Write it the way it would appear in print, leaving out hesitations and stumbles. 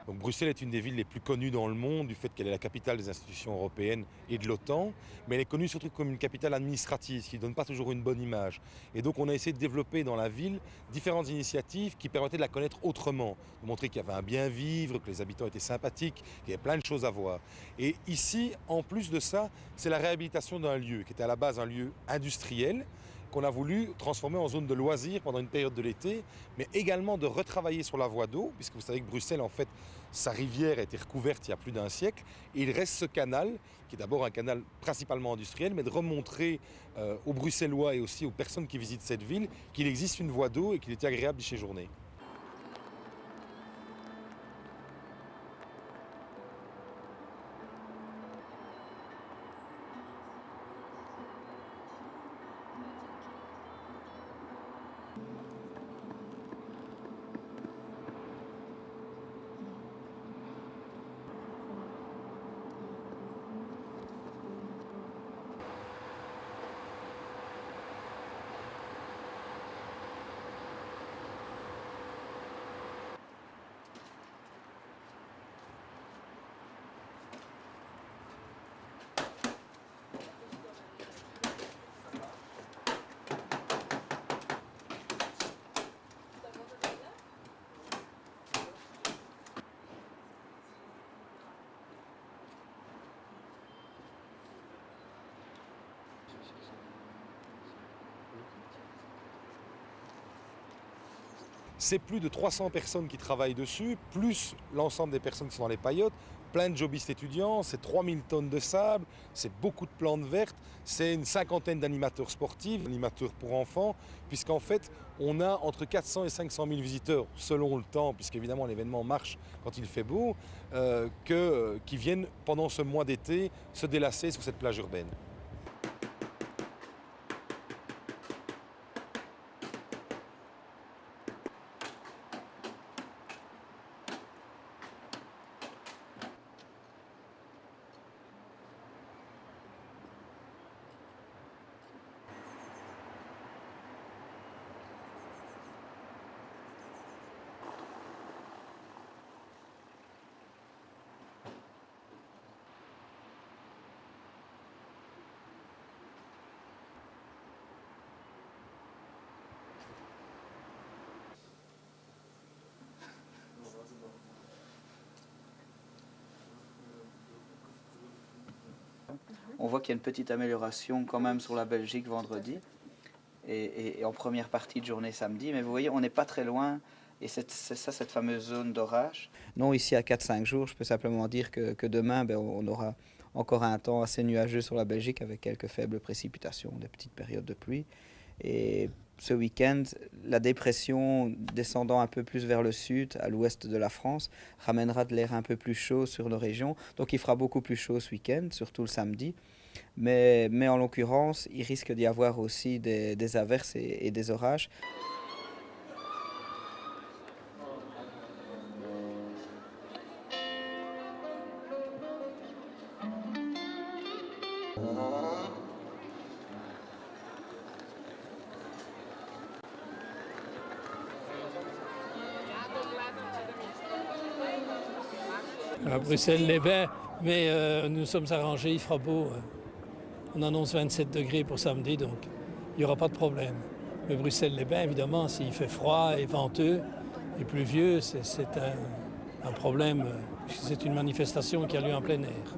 Donc Bruxelles est une des villes les plus connues dans le monde du fait qu'elle est la capitale des institutions européennes et de l'OTAN, mais elle est connue surtout comme une capitale administrative, ce qui ne donne pas toujours une bonne image. Et donc on a essayé de développer dans la ville différentes initiatives qui permettaient de la connaître autrement, de montrer qu'il y avait un bien vivre, que les habitants étaient sympathiques, qu'il y avait plein de choses à voir. Et ici, en plus de ça, c'est la réhabilitation d'un lieu qui était à la base un lieu industriel, qu'on a voulu transformer en zone de loisirs pendant une période de l'été, mais également de retravailler sur la voie d'eau, puisque vous savez que Bruxelles, en fait, sa rivière a été recouverte il y a plus d'un siècle, et il reste ce canal, qui est d'abord un canal principalement industriel, mais de remontrer aux Bruxellois et aussi aux personnes qui visitent cette ville qu'il existe une voie d'eau et qu'il est agréable d'y séjourner. C'est plus de 300 personnes qui travaillent dessus, plus l'ensemble des personnes qui sont dans les paillotes, plein de jobistes étudiants, c'est 3000 tonnes de sable, c'est beaucoup de plantes vertes, c'est une cinquantaine d'animateurs sportifs, animateurs pour enfants, puisqu'en fait, on a entre 400 et 500 000 visiteurs, selon le temps, puisqu'évidemment l'événement marche quand il fait beau, qui viennent pendant ce mois d'été se délasser sur cette plage urbaine. On voit qu'il y a une petite amélioration quand même sur la Belgique vendredi et en première partie de journée samedi. Mais vous voyez, on n'est pas très loin et c'est ça cette fameuse zone d'orage. Non, ici à 4-5 jours, je peux simplement dire que demain, on aura encore un temps assez nuageux sur la Belgique avec quelques faibles précipitations, des petites périodes de pluie. Et ce week-end, la dépression descendant un peu plus vers le sud, à l'ouest de la France, ramènera de l'air un peu plus chaud sur nos régions. Donc il fera beaucoup plus chaud ce week-end, surtout le samedi. Mais en l'occurrence, il risque d'y avoir aussi des averses et des orages. À Bruxelles-les-Bains, mais nous sommes arrangés, il fera beau. On annonce 27 degrés pour samedi, donc il n'y aura pas de problème. Mais Bruxelles-les-Bains, évidemment, s'il fait froid et venteux et pluvieux, c'est un problème, puisque c'est une manifestation qui a lieu en plein air.